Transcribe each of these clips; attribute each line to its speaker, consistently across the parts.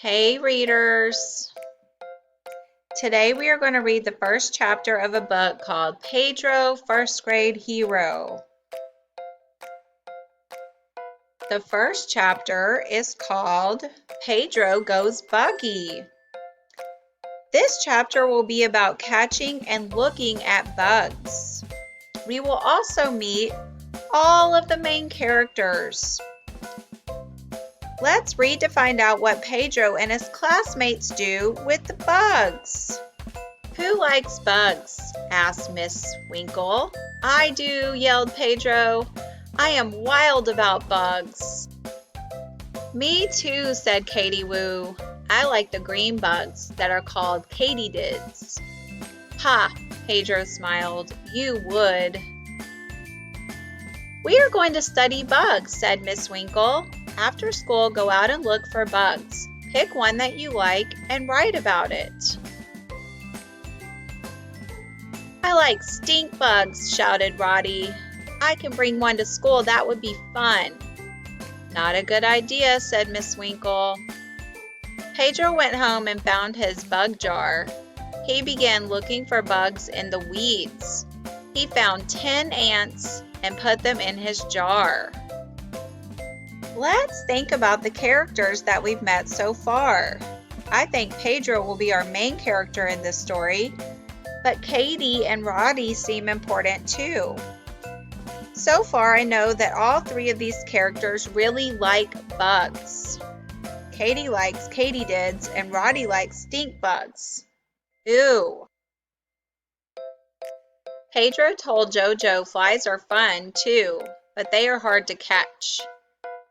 Speaker 1: Hey readers! Today we are going to read the first chapter of a book called Pedro, First Grade Hero. The first chapter is called Pedro Goes Buggy. This chapter will be about catching and looking at bugs. We will also meet all of the main characters. Let's read to find out what Pedro and his classmates do with the bugs. Who likes bugs? Asked Miss Winkle. I do, yelled Pedro. I am wild about bugs. Me too, said Katie Woo. I like the green bugs that are called katydids. Ha, Pedro smiled. You would. We are going to study bugs, said Miss Winkle. After school, go out and look for bugs. Pick one that you like and write about it. I like stink bugs, shouted Roddy. I can bring one to school. That would be fun. Not a good idea, said Miss Winkle. Pedro went home and found his bug jar. He began looking for bugs in the weeds. He found 10 ants and put them in his jar. Let's think about the characters that we've met so far. I think Pedro will be our main character in this story, but Katie and Roddy seem important too. So far, I know that all three of these characters really like bugs. Katie likes katydids and Roddy likes stink bugs. Ew. Pedro told Jojo flies are fun too, but they are hard to catch.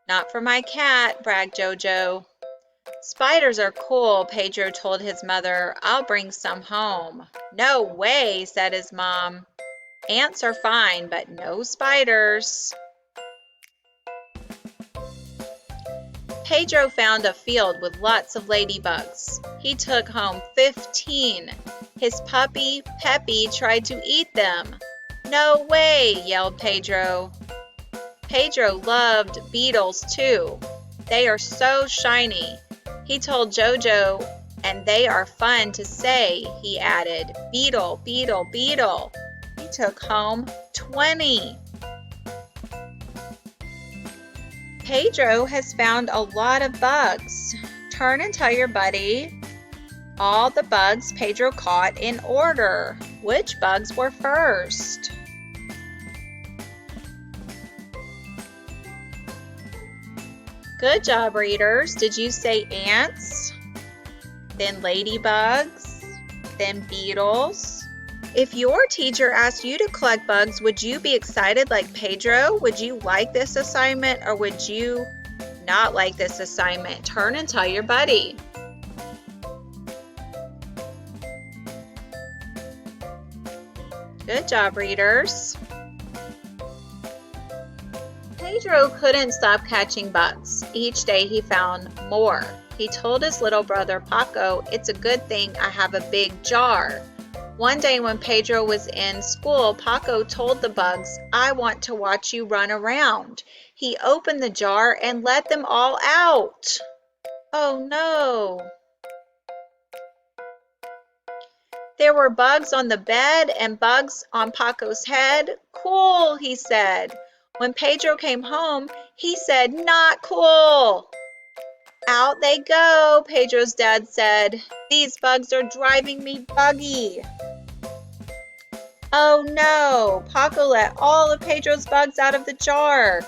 Speaker 1: Not for my cat, bragged Jojo. Spiders are cool, Pedro told his mother. I'll bring some home. No way, said his mom. Ants are fine, but no spiders. Pedro found a field with lots of ladybugs. He took home 15. His puppy, Peppy, tried to eat them. No way, yelled Pedro. Pedro loved beetles too. They are so shiny. He told Jojo, and they are fun to say, he added. Beetle, beetle, beetle. He took home 20. Pedro has found a lot of bugs. Turn and tell your buddy all the bugs Pedro caught in order. Which bugs were first? Good job, readers. Did you say ants? Then ladybugs? Then beetles? If your teacher asked you to collect bugs, would you be excited like Pedro? Would you like this assignment or would you not like this assignment? Turn and tell your buddy. Good job, readers. Pedro couldn't stop catching bugs. Each day he found more. He told his little brother Paco, it's a good thing I have a big jar. One day when Pedro was in school, Paco told the bugs, I want to watch you run around. He opened the jar and let them all out. Oh no! There were bugs on the bed and bugs on Paco's head. Cool, he said. When Pedro came home, he said, not cool. Out they go, Pedro's dad said. These bugs are driving me buggy. Oh no, Paco let all of Pedro's bugs out of the jar.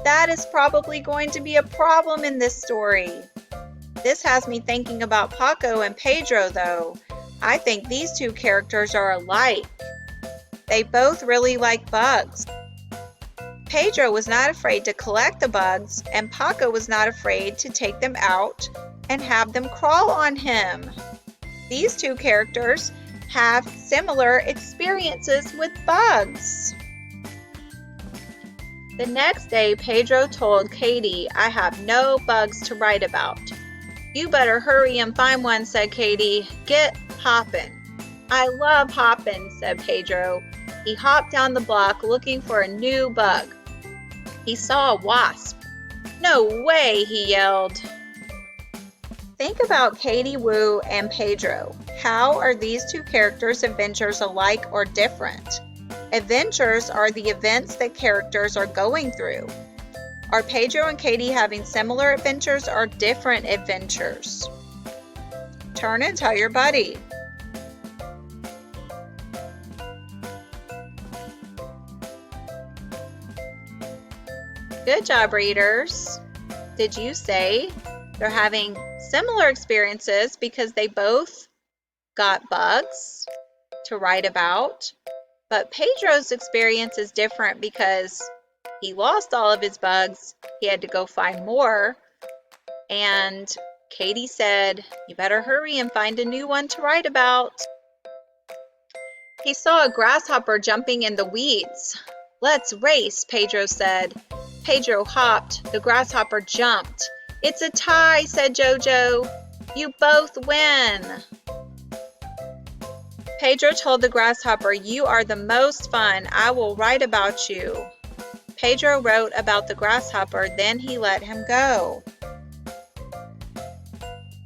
Speaker 1: That is probably going to be a problem in this story. This has me thinking about Paco and Pedro though. I think these two characters are alike. They both really like bugs. Pedro was not afraid to collect the bugs, and Paco was not afraid to take them out and have them crawl on him. These two characters have similar experiences with bugs. The next day, Pedro told Katie, I have no bugs to write about. You better hurry and find one, said Katie. Get hoppin'. I love hoppin', said Pedro. He hopped down the block looking for a new bug. He saw a wasp. No way, he yelled. Think about Katie Wu and Pedro. How are these two characters' adventures alike or different? Adventures are the events that characters are going through. Are Pedro and Katie having similar adventures or different adventures? Turn and tell your buddy. Good job, readers. Did you say they're having similar experiences because they both got bugs to write about? But Pedro's experience is different because he lost all of his bugs. He had to go find more. And Katie said, "You better hurry and find a new one to write about." He saw a grasshopper jumping in the weeds. "Let's race," Pedro said. Pedro hopped. The grasshopper jumped. "It's a tie," said Jojo. "You both win." Pedro told the grasshopper, "You are the most fun. I will write about you." Pedro wrote about the grasshopper, then he let him go.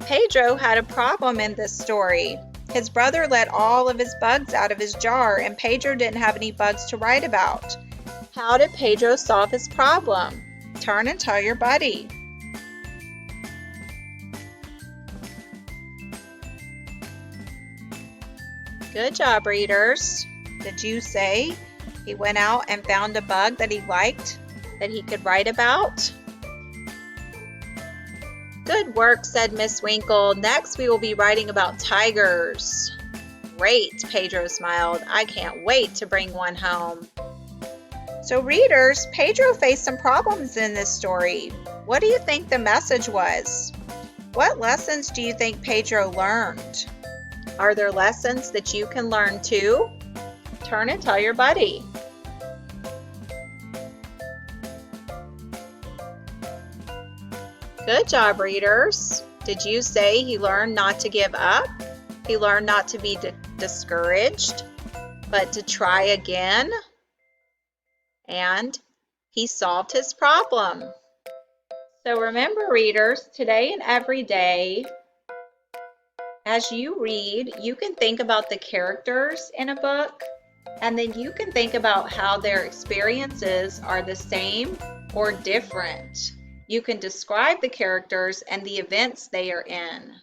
Speaker 1: Pedro had a problem in this story. His brother let all of his bugs out of his jar, and Pedro didn't have any bugs to write about. How did Pedro solve his problem? Turn and tell your buddy. Good job, readers. Did you say he went out and found a bug that he liked that he could write about? Good work, said Miss Winkle. Next, we will be writing about tigers. Great, Pedro smiled. I can't wait to bring one home. So readers, Pedro faced some problems in this story. What do you think the message was? What lessons do you think Pedro learned? Are there lessons that you can learn too? Turn and tell your buddy. Good job, readers. Did you say he learned not to give up? He learned not to be discouraged, but to try again? And he solved his problem. So remember, readers, today and every day, as you read, you can think about the characters in a book, and then you can think about how their experiences are the same or different. You can describe the characters and the events they are in.